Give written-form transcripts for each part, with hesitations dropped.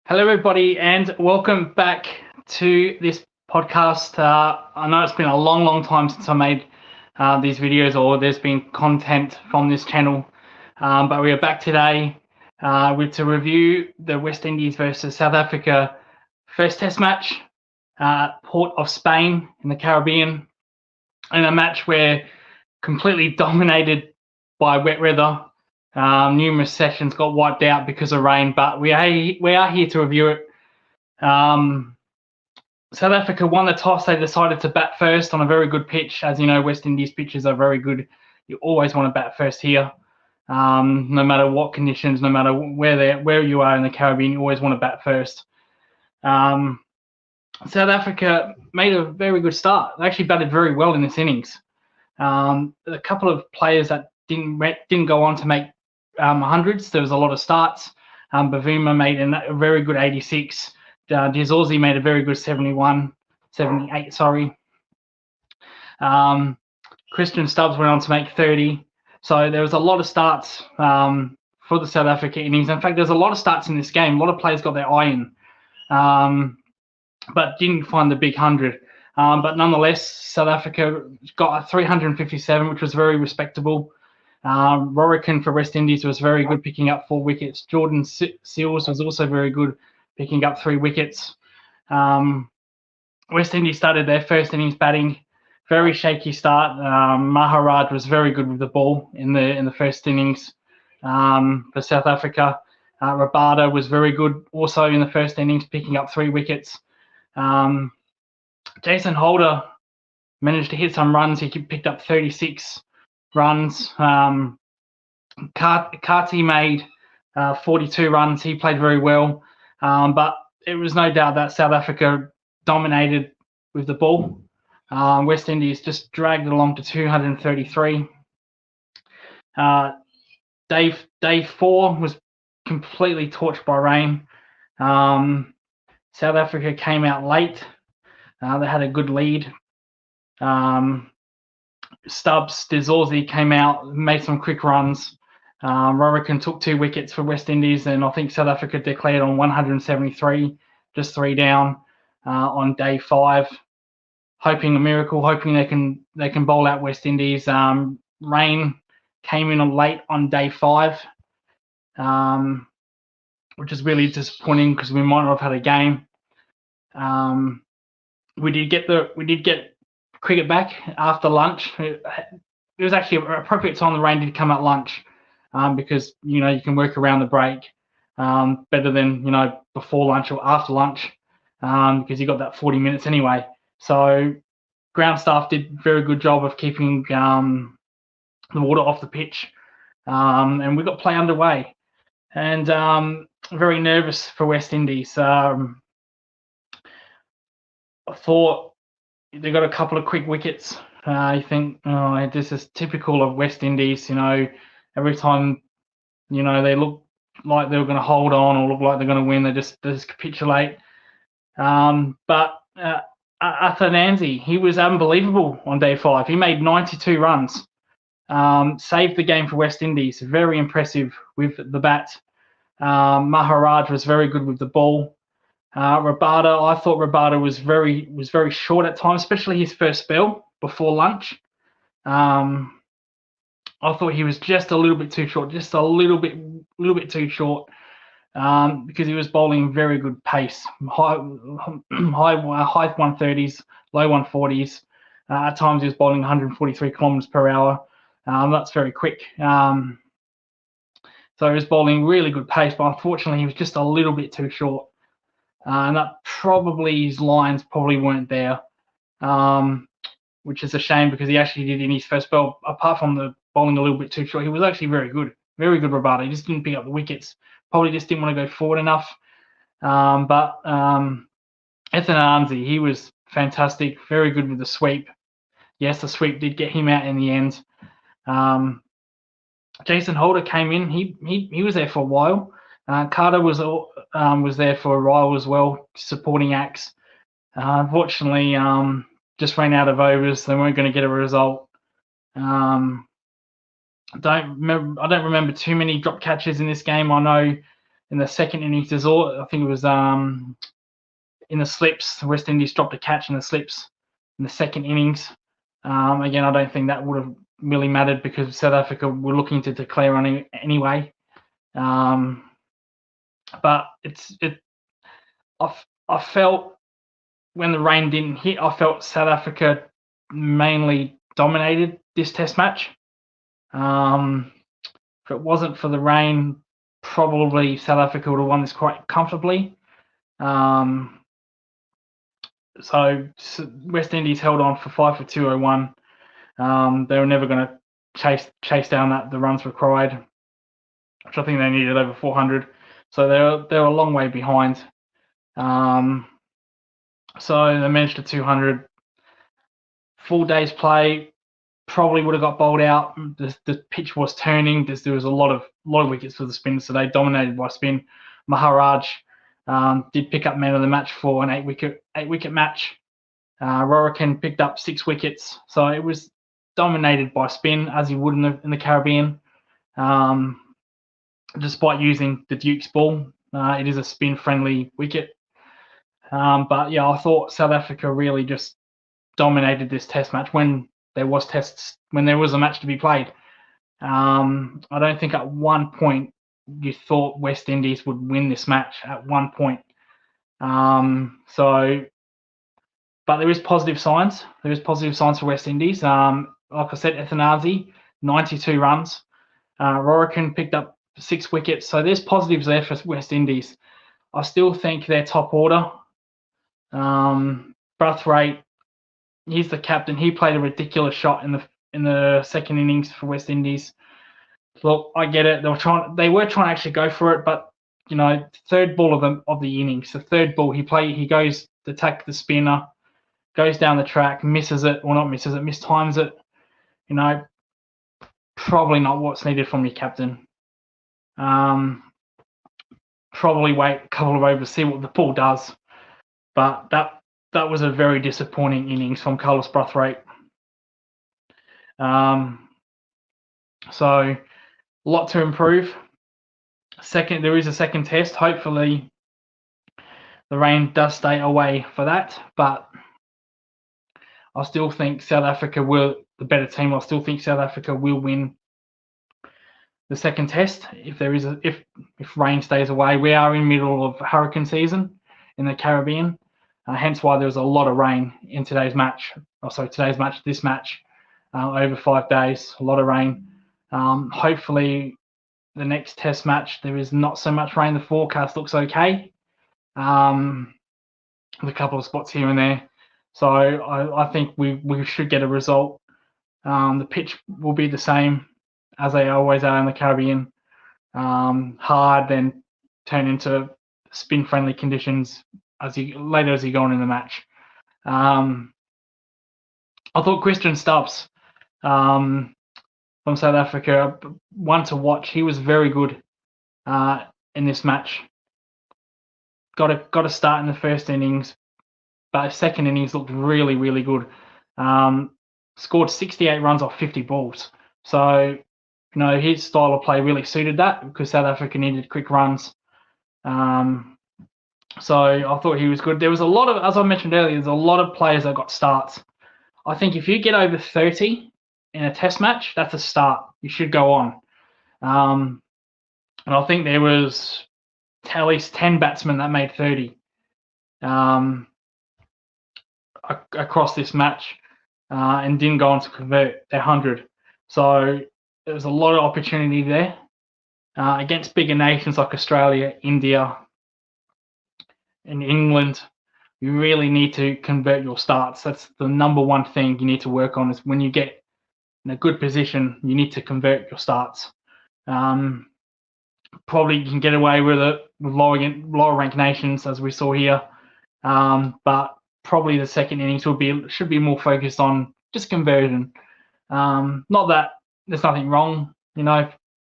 Hello, everybody, and welcome back to this podcast. I know it's been a long time since I made these videos, or there's been content from this channel, but we are back today to review the West Indies versus South Africa first Test match, Port of Spain in the Caribbean, in a match where completely dominated by wet weather. Numerous sessions got wiped out because of rain, but we are here to review it. South Africa won the toss. They decided to bat first on a very good pitch. As you know, West Indies pitches are very good. You always want to bat first here, no matter what conditions, no matter where you are in the Caribbean. You always want to bat first. South Africa made a very good start. They actually batted very well in this innings. A couple of players that didn't go on to make hundreds. There was a lot of starts. Bavuma made a very good 86. Dizorzi made a very good 78, sorry. Christian Stubbs went on to make 30. So there was a lot of starts for the South Africa innings. In fact, there's a lot of starts in this game. A lot of players got their eye in, but didn't find the big 100. But nonetheless, South Africa got a 357, which was very respectable. Rorican for West Indies was very good, picking up 4 wickets. Jordan Seals was also very good, picking up 3 wickets. West Indies started their first innings batting, very shaky start. Maharaj was very good with the ball in the first innings for South Africa. Rabada was very good also in the first innings, picking up 3 wickets. Jason Holder managed to hit some runs. He picked up 36 runs. Kati made 42 runs. He played very well, but it was no doubt that South Africa dominated with the ball. West Indies just dragged it along to 233. Day 4 was completely torched by rain. South Africa came out late. They had a good lead. Stubbs, Dizorzi came out, made some quick runs. Rorican took 2 wickets for West Indies, and I think South Africa declared on 173, just 3 down on day 5, hoping a miracle, hoping they can bowl out West Indies. Rain came in late on day 5, which is really disappointing because we might not have had a game. We did get cricket back after lunch. It was actually an appropriate time the rain did come at lunch, because you can work around the break better than before lunch or after lunch, because you got that 40 minutes anyway. So ground staff did a very good job of keeping the water off the pitch, and we got play underway. And very nervous for West Indies. I thought they got a couple of quick wickets. I think this is typical of West Indies. Every time they look like they were going to hold on or look like they're going to win, they just capitulate. But Athanasi, he was unbelievable on day 5. He made 92 runs, saved the game for West Indies. Very impressive with the bat. Maharaj was very good with the ball. Rabada, I thought Rabada was very short at times, especially his first spell before lunch. I thought he was just a little bit too short, just a little bit too short, because he was bowling very good pace, high 130s, low 140s. At times he was bowling 143 kilometers per hour. That's very quick. So he was bowling really good pace, but unfortunately he was just a little bit too short. And that his lines probably weren't there, which is a shame because he actually did in his first spell, apart from the bowling a little bit too short, he was actually very good Rabada. He just didn't pick up the wickets, probably just didn't want to go forward enough. But Athanasi, he was fantastic, very good with the sweep. Yes, the sweep did get him out in the end. Jason Holder came in, he was there for a while. Carter was there for a while as well, supporting acts. Unfortunately, just ran out of overs. They weren't going to get a result. I don't remember too many drop catches in this game. I know in the second innings. I think it was in the slips. West Indies dropped a catch in the slips in the second innings. Again, I don't think that would have really mattered because South Africa were looking to declare on anyway. But I felt when the rain didn't hit, I felt South Africa mainly dominated this Test match. If it wasn't for the rain, probably South Africa would have won this quite comfortably. So West Indies held on for 5 for 201. They were never going to chase down the runs required, which I think they needed over 400. So they're a long way behind. So they managed to 200. Full day's play probably would have got bowled out. The pitch was turning. There was a lot of wickets for the spinners, so they dominated by spin. Maharaj did pick up man of the match for an 8 wicket match. Rorican picked up 6 wickets, so it was dominated by spin as he would in the Caribbean. Despite using the Duke's ball, it is a spin-friendly wicket. But yeah, I thought South Africa really just dominated this Test match when there was a match to be played. I don't think at one point you thought West Indies would win this match at one point. But there is positive signs. There is positive signs for West Indies. Like I said, Ethanazi, 92 runs. Rorican picked up 6 wickets. So there's positives there for West Indies. I still think they're top order. Brathwaite, he's the captain. He played a ridiculous shot in the second innings for West Indies. Look, I get it. They were trying to actually go for it, but third ball of the innings, the third ball he goes to attack the spinner, goes down the track, misses it, or not misses it, mistimes it. Probably not what's needed from your captain. Probably wait a couple of overs, see what the ball does. But that was a very disappointing innings from Carlos Brathwaite. So a lot to improve. There is a second test. Hopefully the rain does stay away for that, but I still think South Africa will, the better team. I still think South Africa will win the second test if rain stays away. We are in the middle of hurricane season in the Caribbean, hence why there was a lot of rain in this match, over 5 days, a lot of rain. Hopefully the next test match there is not so much rain. The forecast looks okay. With a couple of spots here and there. So I think we should get a result. The pitch will be the same as they always are in the Caribbean. Hard, then turn into spin-friendly conditions as you go on in the match. I thought Christian Stubbs from South Africa, one to watch. He was very good in this match. Got a start in the first innings, but his second innings looked really, really good. Scored 68 runs off 50 balls. So, his style of play really suited that because South Africa needed quick runs. So I thought he was good. There was a lot of, as I mentioned earlier, there's a lot of players that got starts. I think if you get over 30 in a test match, that's a start. You should go on. And I think there was at least 10 batsmen that made 30 across this match and didn't go on to convert their 100. So there was a lot of opportunity there against bigger nations like Australia, India, and England. You really need to convert your starts. That's the number one thing you need to work on, is when you get in a good position, you need to convert your starts. Probably you can get away with it with lower ranked nations, as we saw here. But probably the second innings should be more focused on just conversion. Not that there's nothing wrong,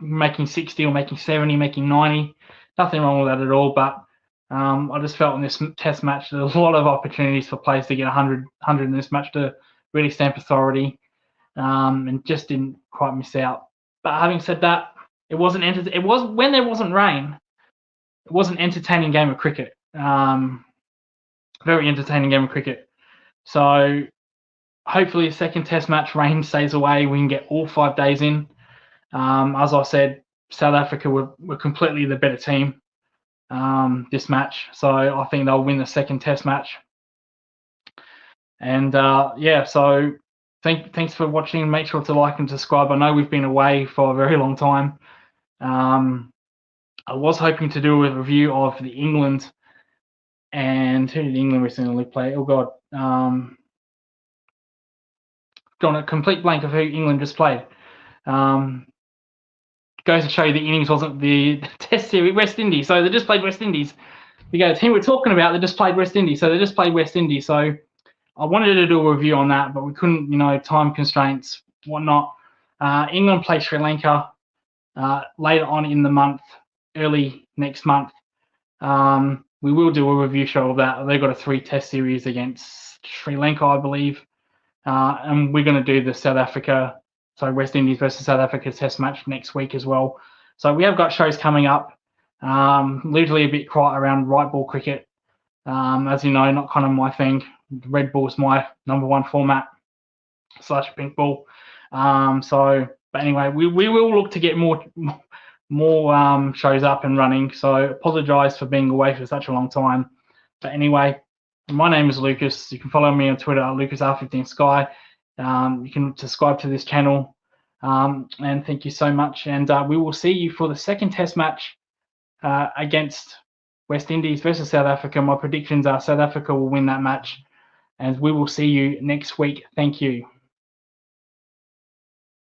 making 60 or making 70, making 90. Nothing wrong with that at all. But I just felt in this test match there was a lot of opportunities for players to get 100 in this match to really stamp authority, and just didn't quite miss out. But having said that, it was when there wasn't rain. it was an entertaining game of cricket. Very entertaining game of cricket. So hopefully the second test match, rain stays away. We can get all 5 days in. As I said, South Africa were completely the better team this match. So I think they'll win the second test match. And yeah, so thanks for watching. Make sure to like and subscribe. I know we've been away for a very long time. I was hoping to do a review of the England, and who did England recently play? Oh God, gone a complete blank of who England just played. Goes to show you the innings wasn't the test series. West Indies, so they just played West Indies. You go, the team we're talking about, they just played West Indies, so they just played West Indies. So I wanted to do a review on that, but we couldn't, time constraints, whatnot. England play Sri Lanka later on in the month, early next month. We will do a review show of that. They've got a 3-test series against Sri Lanka, I believe. And we're going to do the West Indies versus South Africa test match next week as well. So we have got shows coming up. Usually a bit quiet around right ball cricket. As you know, not kind of my thing. Red ball is my #1 format / pink ball. But anyway, we will look to get more shows up and running. So apologise for being away for such a long time. But anyway, my name is Lucas. You can follow me on Twitter at LucasR15Sky. You can subscribe to this channel. And thank you so much. And we will see you for the second test match against West Indies versus South Africa. My predictions are South Africa will win that match. And we will see you next week. Thank you.